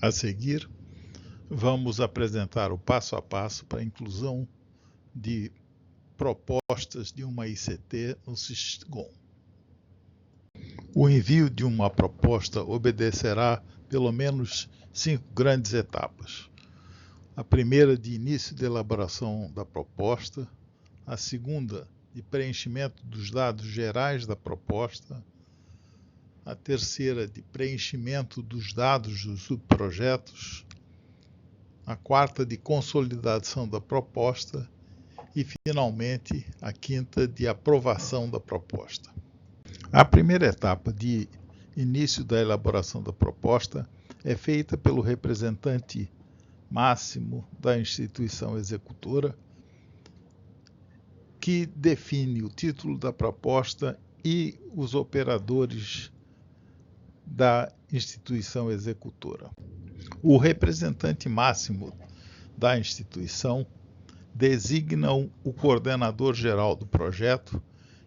A seguir, vamos apresentar o passo a passo para a inclusão de propostas de uma ICT no SysGOM. O envio de uma proposta obedecerá pelo menos 5 grandes etapas. A primeira, de início de elaboração da proposta. A segunda, de preenchimento dos dados gerais da proposta. A terceira, de preenchimento dos dados dos subprojetos. A quarta, de consolidação da proposta. E, finalmente, a quinta, de aprovação da proposta. A primeira etapa, de início da elaboração da proposta, é feita pelo representante máximo da instituição executora, que define o título da proposta e os operadores da instituição executora. O representante máximo da instituição designa o coordenador geral do projeto,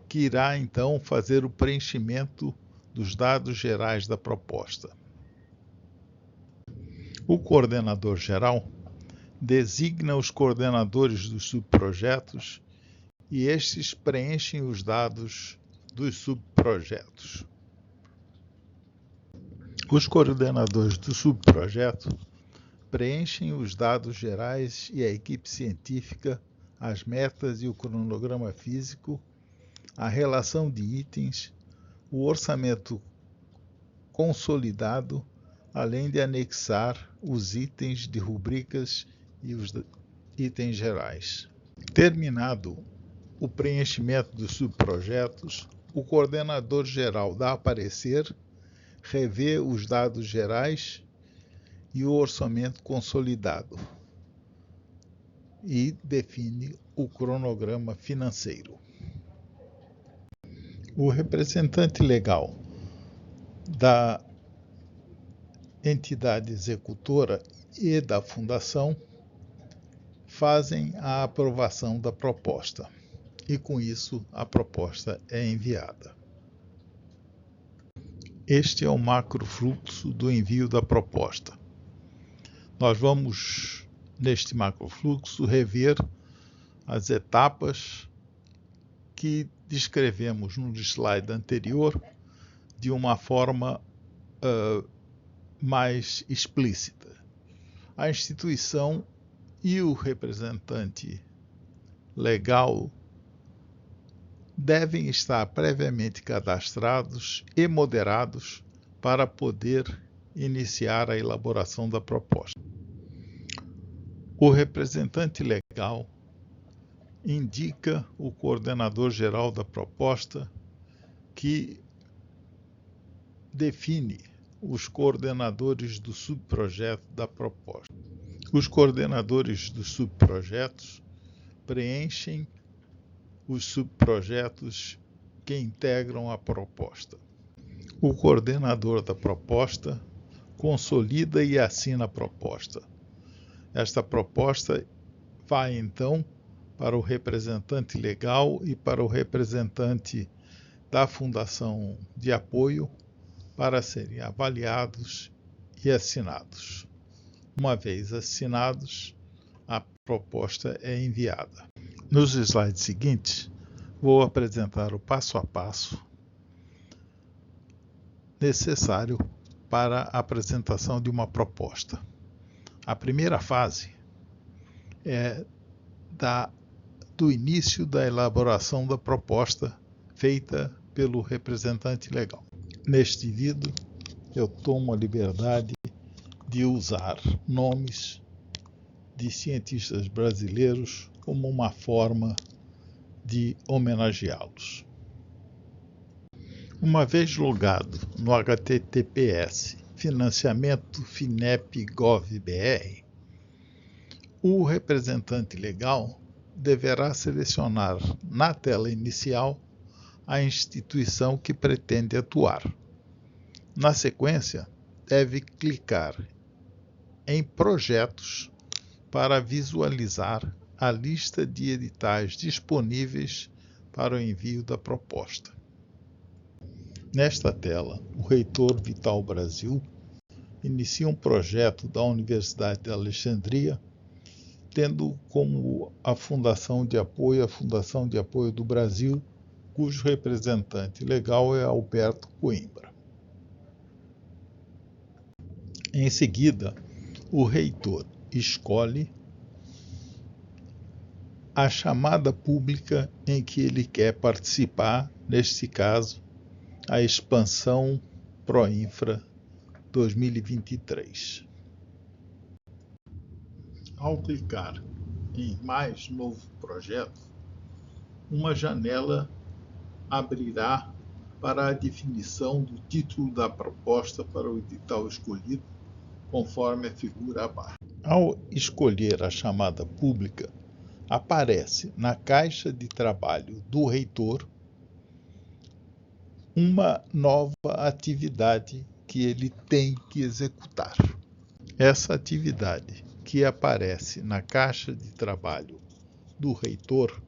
que irá então fazer o preenchimento dos dados gerais da proposta. O coordenador geral designa os coordenadores dos subprojetos e estes preenchem os dados dos subprojetos. Os coordenadores do subprojeto preenchem os dados gerais e a equipe científica, as metas e o cronograma físico, a relação de itens, o orçamento consolidado, além de anexar os itens de rubricas e os itens gerais. Terminado o preenchimento dos subprojetos, o coordenador geral dá parecer, revê os dados gerais e o orçamento consolidado e define o cronograma financeiro. O representante legal da entidade executora e da fundação fazem a aprovação da proposta e, com isso, a proposta é enviada. Este é o macrofluxo do envio da proposta. Nós vamos, neste macrofluxo, rever as etapas que descrevemos no slide anterior de uma forma mais explícita. A instituição e o representante legal devem estar previamente cadastrados e moderados para poder iniciar a elaboração da proposta. O representante legal indica o coordenador geral da proposta, que define os coordenadores do subprojeto da proposta. Os coordenadores dos subprojetos preenchem os subprojetos que integram a proposta. O coordenador da proposta consolida e assina a proposta. Esta proposta vai então para o representante legal e para o representante da fundação de apoio para serem avaliados e assinados. Uma vez assinados, a proposta é enviada. Nos slides seguintes, vou apresentar o passo a passo necessário para a apresentação de uma proposta. A primeira fase é do início da elaboração da proposta feita pelo representante legal. Neste vídeo, eu tomo a liberdade de usar nomes de cientistas brasileiros como uma forma de homenageá-los. Uma vez logado no https financiamento.finep.gov.br, o representante legal deverá selecionar na tela inicial a instituição que pretende atuar. Na sequência, deve clicar em Projetos para visualizar a lista de editais disponíveis para o envio da proposta. Nesta tela, o reitor Vital Brasil inicia um projeto da Universidade de Alexandria, tendo como a Fundação de Apoio a Fundação de Apoio do Brasil, cujo representante legal é Alberto Coimbra. Em seguida, o reitor escolhe a chamada pública em que ele quer participar, neste caso, a expansão Proinfra 2023. Ao clicar em Mais Novo Projeto, uma janela abrirá para a definição do título da proposta para o edital escolhido, conforme a figura abaixo. Ao escolher a chamada pública, aparece na caixa de trabalho do reitor uma nova atividade que ele tem que executar. Essa atividade que aparece na caixa de trabalho do reitor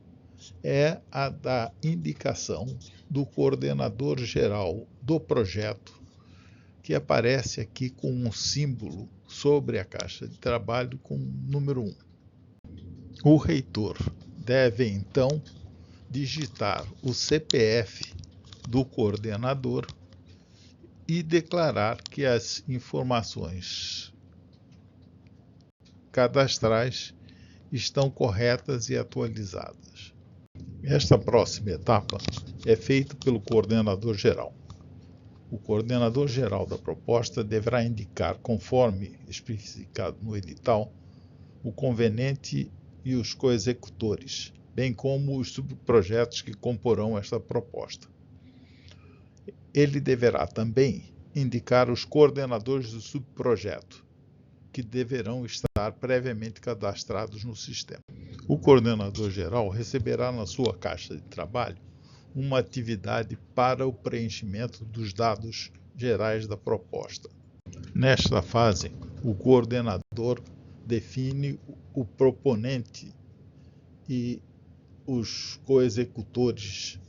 é a da indicação do coordenador geral do projeto, que aparece aqui com um símbolo sobre a caixa de trabalho com o número 1. O reitor deve, então, digitar o CPF do coordenador e declarar que as informações cadastrais estão corretas e atualizadas. Esta próxima etapa é feita pelo coordenador geral. O coordenador geral da proposta deverá indicar, conforme especificado no edital, o convenente e os coexecutores, bem como os subprojetos que comporão esta proposta. Ele deverá também indicar os coordenadores do subprojeto, que deverão estar previamente cadastrados no sistema. O coordenador geral receberá na sua caixa de trabalho uma atividade para o preenchimento dos dados gerais da proposta. Nesta fase, o coordenador define o proponente e os coexecutores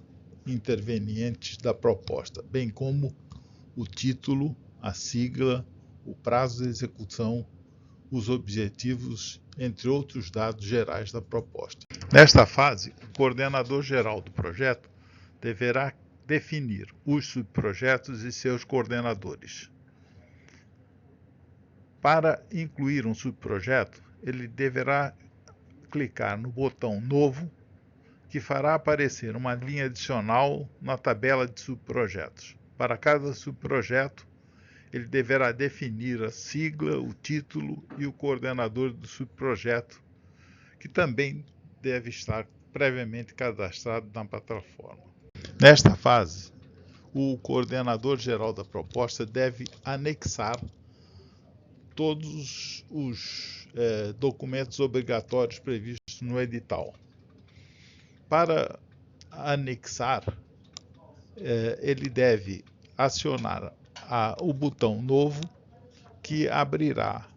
intervenientes da proposta, bem como o título, a sigla, o prazo de execução, os objetivos, entre outros dados gerais da proposta. Nesta fase, o coordenador geral do projeto deverá definir os subprojetos e seus coordenadores. Para incluir um subprojeto, ele deverá clicar no botão Novo, que fará aparecer uma linha adicional na tabela de subprojetos. Para cada subprojeto, ele deverá definir a sigla, o título e o coordenador do subprojeto, que também deve estar previamente cadastrado na plataforma. Nesta fase, o coordenador geral da proposta deve anexar todos os documentos obrigatórios previstos no edital. Para anexar, ele deve acionar o botão Novo, que abrirá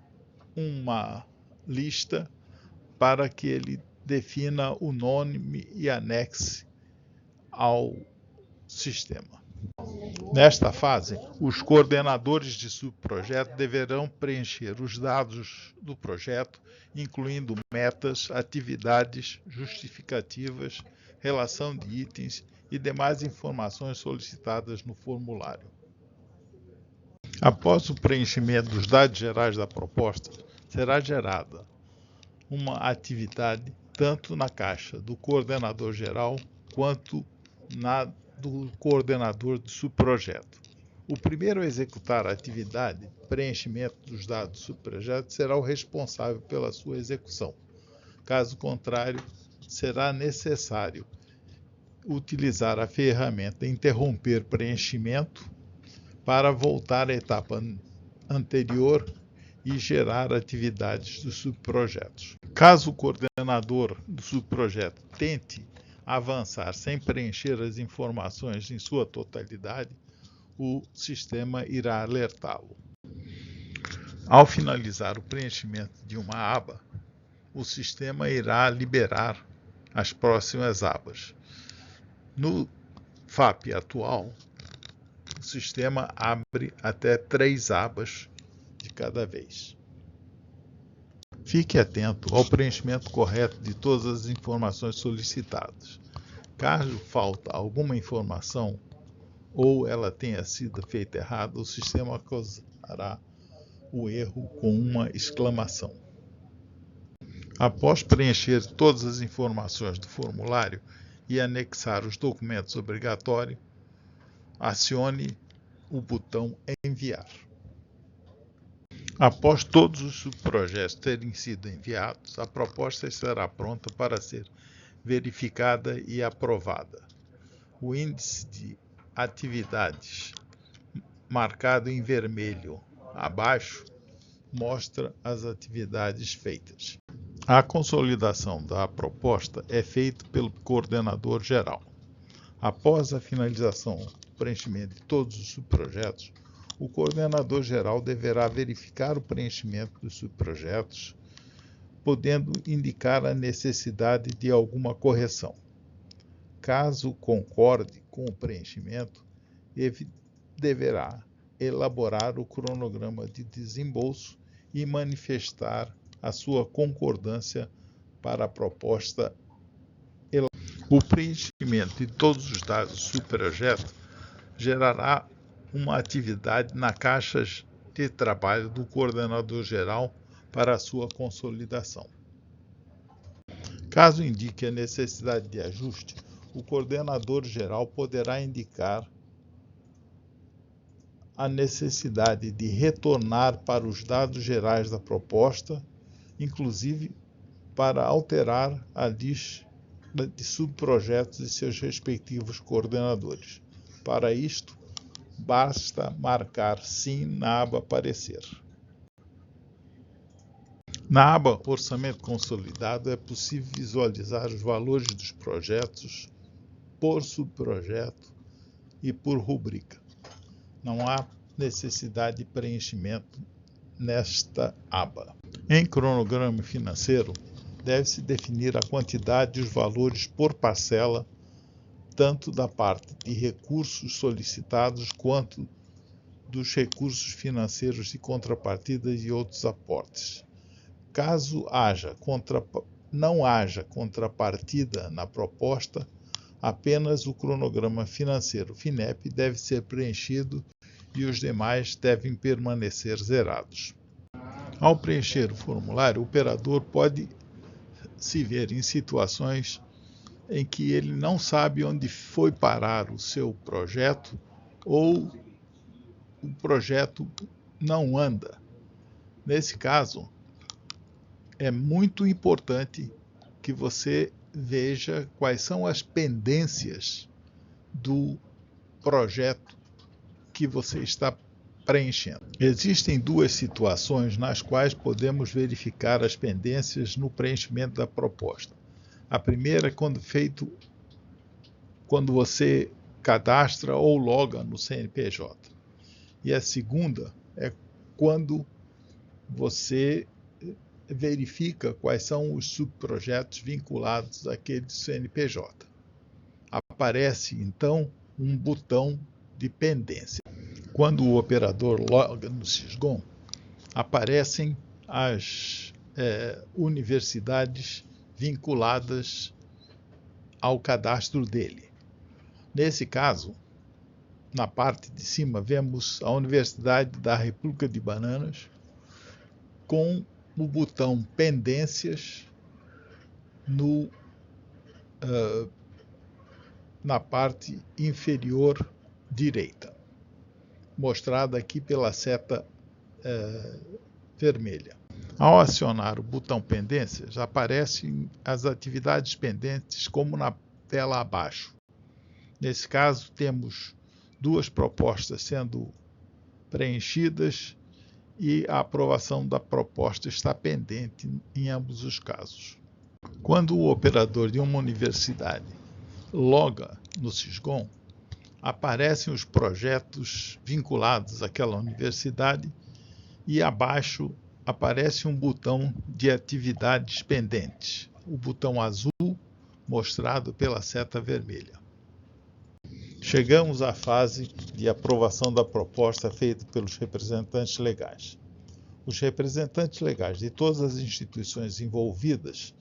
uma lista para que ele defina o nome e anexe ao sistema. Nesta fase, os coordenadores de subprojeto deverão preencher os dados do projeto, incluindo metas, atividades, justificativas, relação de itens e demais informações solicitadas no formulário. Após o preenchimento dos dados gerais da proposta, será gerada uma atividade tanto na caixa do coordenador geral quanto na do coordenador do subprojeto. O primeiro a executar a atividade de preenchimento dos dados do subprojeto será o responsável pela sua execução. Caso contrário, será necessário utilizar a ferramenta Interromper Preenchimento para voltar à etapa anterior e gerar atividades dos subprojetos. Caso o coordenador do subprojeto tente avançar sem preencher as informações em sua totalidade, o sistema irá alertá-lo. Ao finalizar o preenchimento de uma aba, o sistema irá liberar as próximas abas. No FAP atual, o sistema abre até 3 abas de cada vez. Fique atento ao preenchimento correto de todas as informações solicitadas. Caso falta alguma informação ou ela tenha sido feita errada, o sistema acusará o erro com uma exclamação. Após preencher todas as informações do formulário e anexar os documentos obrigatórios, acione o botão Enviar. Após todos os subprojetos terem sido enviados, a proposta estará pronta para ser verificada e aprovada. O índice de atividades, marcado em vermelho abaixo, mostra as atividades feitas. A consolidação da proposta é feita pelo coordenador geral. Após a finalização do preenchimento de todos os subprojetos, o coordenador geral deverá verificar o preenchimento dos subprojetos, podendo indicar a necessidade de alguma correção. Caso concorde com o preenchimento, ele deverá elaborar o cronograma de desembolso e manifestar a sua concordância para a proposta. O preenchimento de todos os dados do subprojeto gerará uma atividade na caixa de trabalho do coordenador geral para a sua consolidação. Caso indique a necessidade de ajuste, o coordenador geral poderá indicar a necessidade de retornar para os dados gerais da proposta, inclusive para alterar a lista de subprojetos e seus respectivos coordenadores. Para isto, basta marcar Sim na aba Parecer. Na aba Orçamento Consolidado é possível visualizar os valores dos projetos por subprojeto e por rubrica. Não há necessidade de preenchimento nesta aba. Em cronograma financeiro, deve-se definir a quantidade e os valores por parcela, tanto da parte de recursos solicitados quanto dos recursos financeiros de contrapartida e outros aportes. Caso não haja contrapartida na proposta, apenas o cronograma financeiro FINEP deve ser preenchido e os demais devem permanecer zerados. Ao preencher o formulário, o operador pode se ver em situações em que ele não sabe onde foi parar o seu projeto ou o projeto não anda. Nesse caso, é muito importante que você veja quais são as pendências do projeto que você está preenchendo. Existem duas situações nas quais podemos verificar as pendências no preenchimento da proposta. A primeira é quando você cadastra ou loga no CNPJ. E a segunda é quando você verifica quais são os subprojetos vinculados àquele CNPJ. Aparece, então, um botão de pendência. Quando o operador loga no Sysgon, aparecem as universidades vinculadas ao cadastro dele. Nesse caso, na parte de cima, vemos a Universidade da República de Bananas com o botão Pendências na parte inferior direita, mostrada aqui pela seta vermelha. Ao acionar o botão Pendências, aparecem as atividades pendentes como na tela abaixo. Nesse caso, temos duas propostas sendo preenchidas e a aprovação da proposta está pendente em ambos os casos. Quando o operador de uma universidade loga no Sysgon, aparecem os projetos vinculados àquela universidade e abaixo aparece um botão de atividades pendentes, o botão azul mostrado pela seta vermelha. Chegamos à fase de aprovação da proposta feita pelos representantes legais. Os representantes legais de todas as instituições envolvidas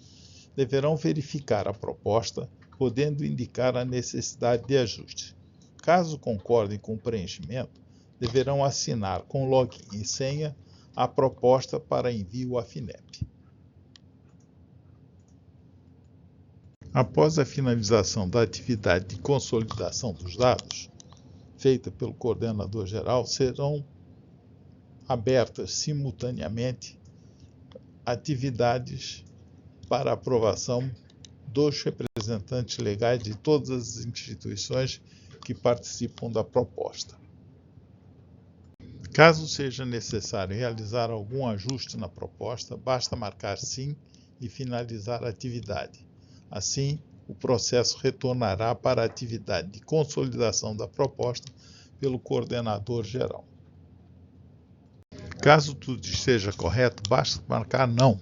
deverão verificar a proposta, podendo indicar a necessidade de ajuste. Caso concordem com o preenchimento, deverão assinar com login e senha a proposta para envio à FINEP. Após a finalização da atividade de consolidação dos dados, feita pelo coordenador geral, serão abertas simultaneamente atividades para aprovação dos representantes legais de todas as instituições que participam da proposta. Caso seja necessário realizar algum ajuste na proposta, basta marcar sim e finalizar a atividade. Assim, o processo retornará para a atividade de consolidação da proposta pelo coordenador geral. Caso tudo esteja correto, basta marcar não.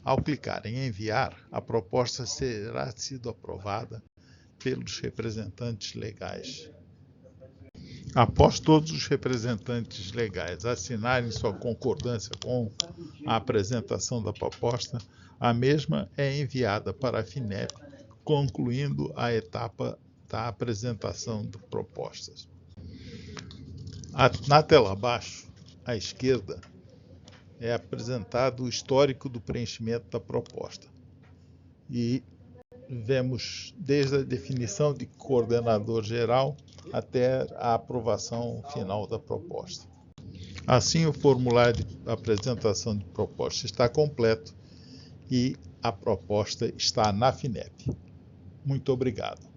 Ao clicar em enviar, a proposta terá sido aprovada pelos representantes legais. Após todos os representantes legais assinarem sua concordância com a apresentação da proposta, a mesma é enviada para a FINEP, concluindo a etapa da apresentação de propostas. Na tela abaixo, à esquerda, é apresentado o histórico do preenchimento da proposta. E vemos desde a definição de coordenador geral até a aprovação final da proposta. Assim, o formulário de apresentação de proposta está completo e a proposta está na FINEP. Muito obrigado.